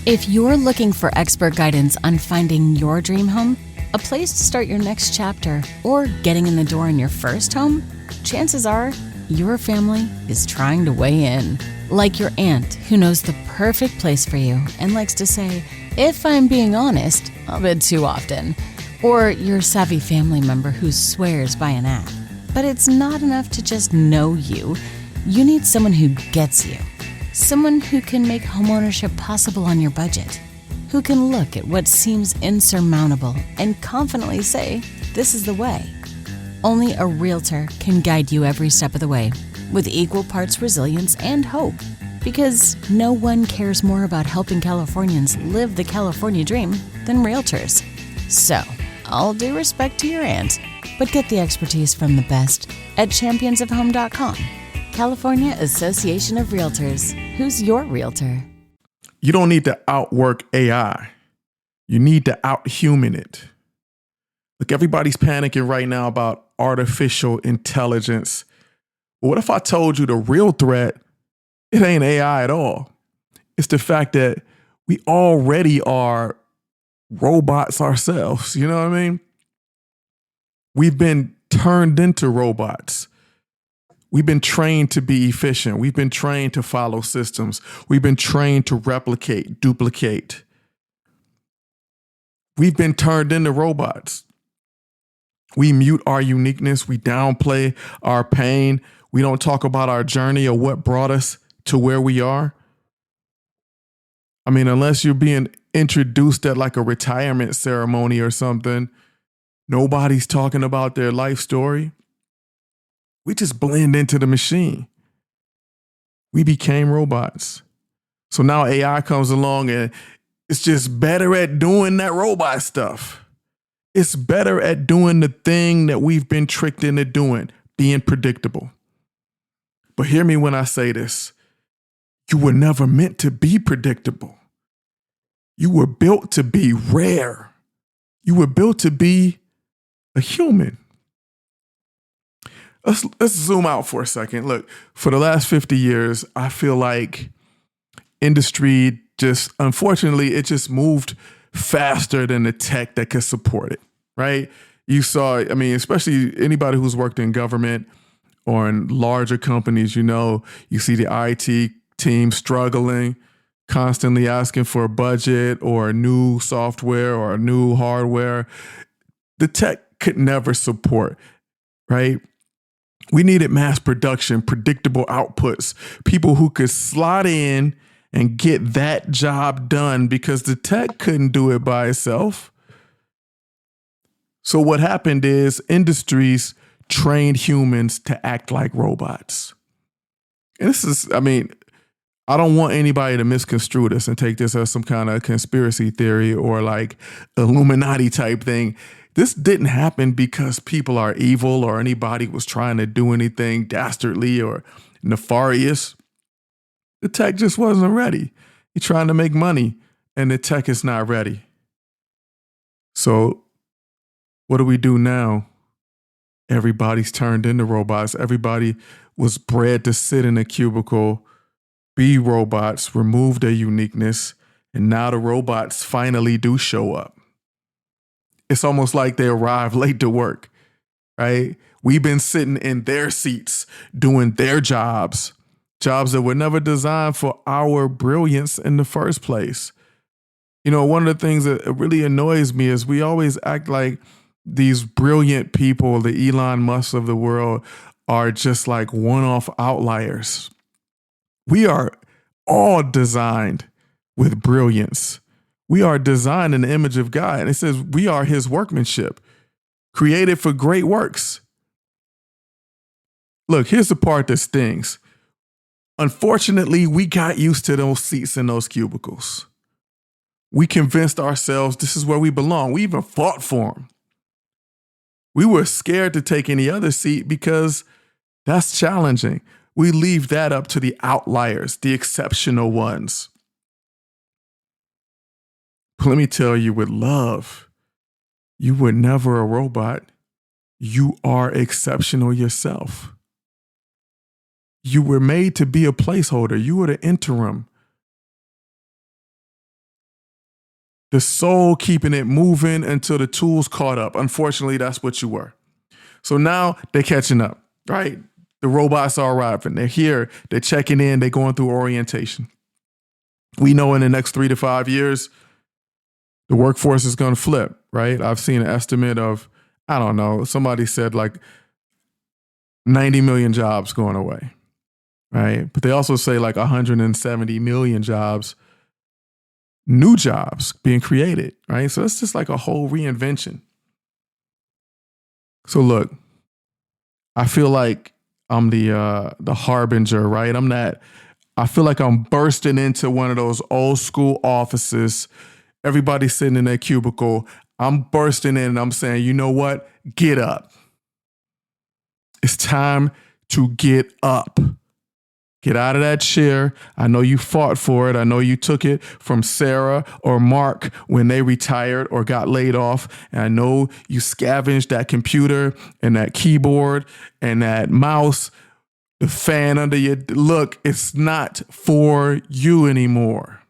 If you're looking for expert guidance on finding your dream home, a place to start your next chapter, or getting in the door in your first home, chances are your family is trying to weigh in. Like your aunt, who knows the perfect place for you and likes to say, if I'm being honest, a bit too often. Or your savvy family member who swears by an app. But it's not enough to just know you. You need someone who gets you. Someone who can make homeownership possible on your budget. Who can look at what seems insurmountable and confidently say, this is the way. Only a realtor can guide you every step of the way, with equal parts resilience and hope. Because no one cares more about helping Californians live the California dream than realtors. So, all due respect to your aunt, but get the expertise from the best at championsofhome.com. California Association of Realtors. Who's your realtor? You don't need to outwork AI. You need to outhuman it. Look, everybody's panicking right now about artificial intelligence. But what if I told you the real threat, it ain't AI at all. It's the fact that we already are robots ourselves. You know what I mean? We've been turned into robots. We've been trained to be efficient. We've been trained to follow systems. We've been trained to replicate, duplicate. We've been turned into robots. We mute our uniqueness. We downplay our pain. We don't talk about our journey or what brought us to where we are. I mean, unless you're being introduced at like a retirement ceremony or something, nobody's talking about their life story. We just blend into the machine. We became robots. So now AI comes along and it's just better at doing that robot stuff. It's better at doing the thing that we've been tricked into doing, being predictable. But hear me when I say this. You were never meant to be predictable. You were built to be rare. You were built to be a human. Let's zoom out for a second. Look, for the last 50 years, I feel like industry unfortunately, it just moved faster than the tech that could support it, right? You saw, I mean, especially anybody who's worked in government or in larger companies, you see the IT team struggling, constantly asking for a budget or a new software or a new hardware. The tech could never support, right? We needed mass production, predictable outputs, people who could slot in and get that job done because the tech couldn't do it by itself. So what happened is industries trained humans to act like robots. And this is, I mean, I don't want anybody to misconstrue this and take this as some kind of conspiracy theory or like Illuminati type thing. This didn't happen because people are evil or anybody was trying to do anything dastardly or nefarious. The tech just wasn't ready. You're trying to make money and the tech is not ready. So what do we do now? Everybody's turned into robots. Everybody was bred to sit in a cubicle, be robots, remove their uniqueness, and now the robots finally do show up. It's almost like they arrive late to work, right? We've been sitting in their seats doing their jobs that were never designed for our brilliance in the first place. One of the things that really annoys me is we always act like these brilliant people, the Elon Musk of the world, are just like one-off outliers. We are all designed with brilliance. We are designed in the image of God. And it says we are his workmanship, created for great works. Look, here's the part that stings. Unfortunately, we got used to those seats in those cubicles. We convinced ourselves this is where we belong. We even fought for them. We were scared to take any other seat because that's challenging. We leave that up to the outliers, the exceptional ones. But let me tell you with love, you were never a robot. You are exceptional yourself. You were made to be a placeholder. You were the interim. The soul keeping it moving until the tools caught up. Unfortunately, that's what you were. So now they're catching up, right? The robots are arriving. They're here. They're checking in. They're going through orientation. We know in the next 3 to 5 years, the workforce is going to flip, right? I've seen an estimate of, I don't know, somebody said like 90 million jobs going away, right? But they also say like 170 million jobs, new jobs being created, right? So it's just like a whole reinvention. So look, I feel like I'm the harbinger, right? I feel like I'm bursting into one of those old school offices. Everybody's sitting in their cubicle. I'm bursting in and I'm saying, you know what? Get up. It's time to get up. Get out of that chair. I know you fought for it. I know you took it from Sarah or Mark when they retired or got laid off. And I know you scavenged that computer and that keyboard and that mouse, the fan under your... Look, it's not for you anymore.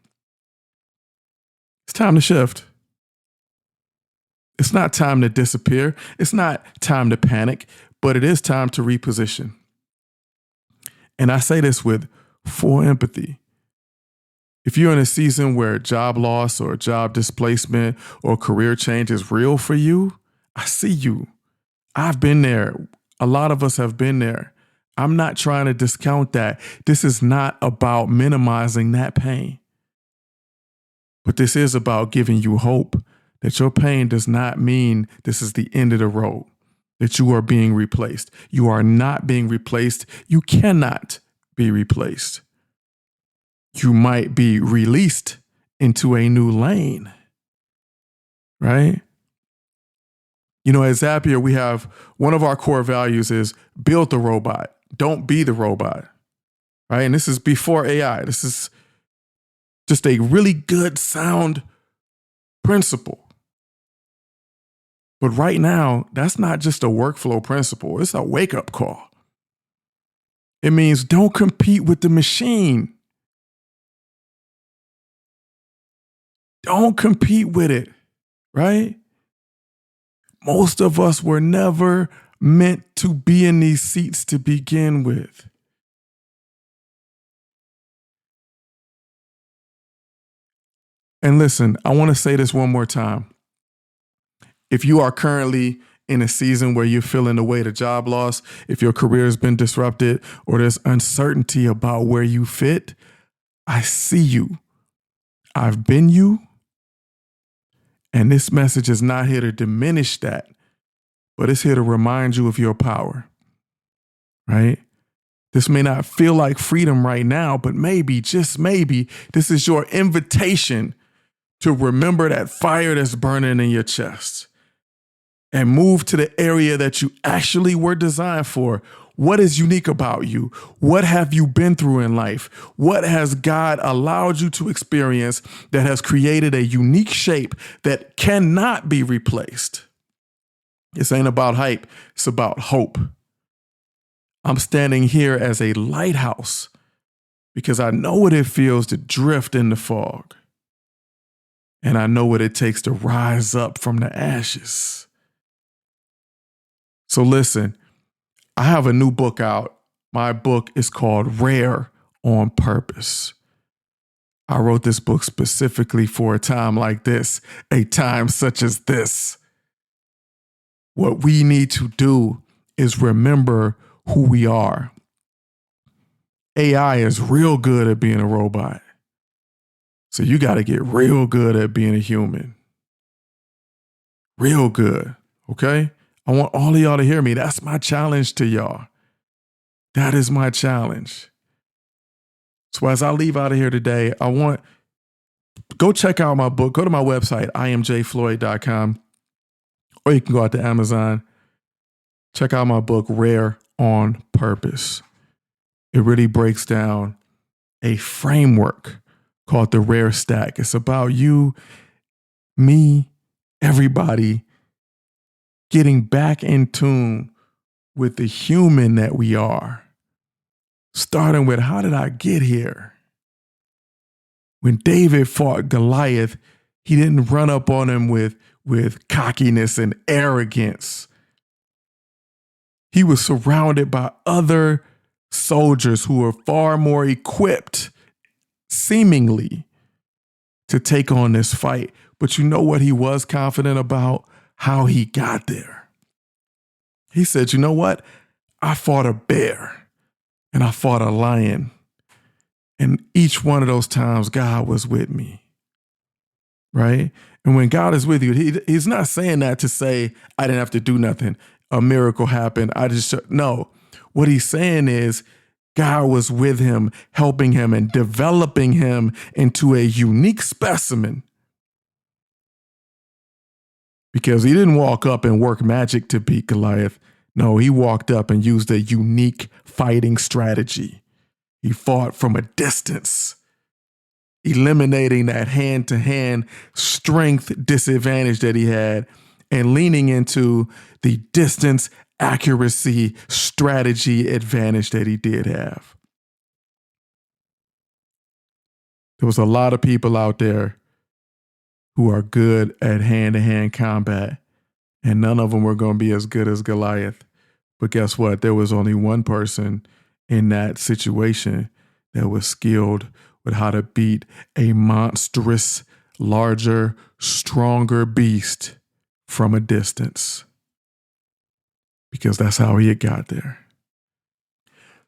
It's time to shift. It's not time to disappear. It's not time to panic, but it is time to reposition. And I say this with full empathy. If you're in a season where job loss or job displacement or career change is real for you, I see you. I've been there. A lot of us have been there. I'm not trying to discount that. This is not about minimizing that pain. But this is about giving you hope that your pain does not mean this is the end of the road, that you are being replaced. You are not being replaced. You cannot be replaced. You might be released into a new lane, right? You know, at Zapier, we have one of our core values is build the robot. Don't be the robot, right? And this is before AI. This is just a really good, sound principle. But right now, that's not just a workflow principle. It's a wake-up call. It means don't compete with the machine. Don't compete with it, right? Most of us were never meant to be in these seats to begin with. And listen, I want to say this one more time. If you are currently in a season where you're feeling the weight of job loss, if your career has been disrupted, or there's uncertainty about where you fit, I see you. I've been you. And this message is not here to diminish that, but it's here to remind you of your power, right? This may not feel like freedom right now, but maybe, just maybe, this is your invitation to remember that fire that's burning in your chest and move to the area that you actually were designed for. What is unique about you? What have you been through in life? What has God allowed you to experience that has created a unique shape that cannot be replaced? This ain't about hype. It's about hope. I'm standing here as a lighthouse because I know what it feels to drift in the fog. And I know what it takes to rise up from the ashes. So listen, I have a new book out. My book is called Rare on Purpose. I wrote this book specifically for a time like this, a time such as this. What we need to do is remember who we are. AI is real good at being a robot. So you got to get real good at being a human. Real good, okay? I want all of y'all to hear me. That's my challenge to y'all. That is my challenge. So as I leave out of here today, go check out my book. Go to my website, imjfloyd.com, or you can go out to Amazon. Check out my book, Rare on Purpose. It really breaks down a framework called the Rare Stack. It's about you, me, everybody getting back in tune with the human that we are. Starting with, how did I get here? When David fought Goliath, He didn't run up on him with cockiness and arrogance. He was surrounded by other soldiers who were far more equipped, seemingly, to take on this fight. But you know what he was confident about? How he got there. He said, you know what? I fought a bear and I fought a lion. And each one of those times, God was with me. Right? And when God is with you, he's not saying that to say, I didn't have to do nothing. A miracle happened. No. What he's saying is God was with him, helping him and developing him into a unique specimen. Because he didn't walk up and work magic to beat Goliath. No, he walked up and used a unique fighting strategy. He fought from a distance, eliminating that hand-to-hand strength disadvantage that he had and leaning into the distance accuracy strategy advantage that he did have. There was a lot of people out there who are good at hand-to-hand combat, and none of them were going to be as good as Goliath. But guess what? There was only one person in that situation that was skilled with how to beat a monstrous, larger, stronger beast from a distance. Because that's how he had got there.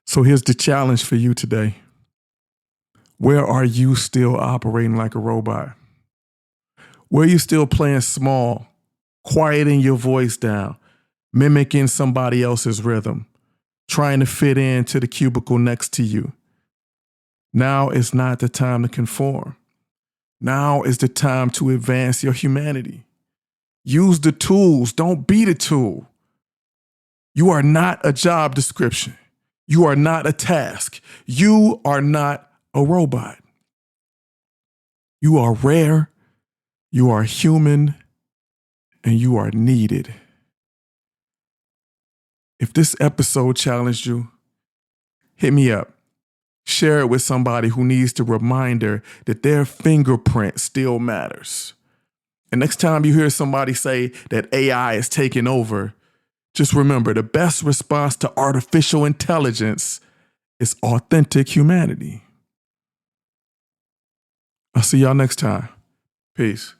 So here's the challenge for you today. Where are you still operating like a robot? Where are you still playing small, quieting your voice down, mimicking somebody else's rhythm, trying to fit into the cubicle next to you? Now is not the time to conform. Now is the time to advance your humanity. Use the tools. Don't be the tool. You are not a job description. You are not a task. You are not a robot. You are rare. You are human. And you are needed. If this episode challenged you, hit me up. Share it with somebody who needs the reminder that their fingerprint still matters. And next time you hear somebody say that AI is taking over, just remember the best response to artificial intelligence is authentic humanity. I'll see y'all next time. Peace.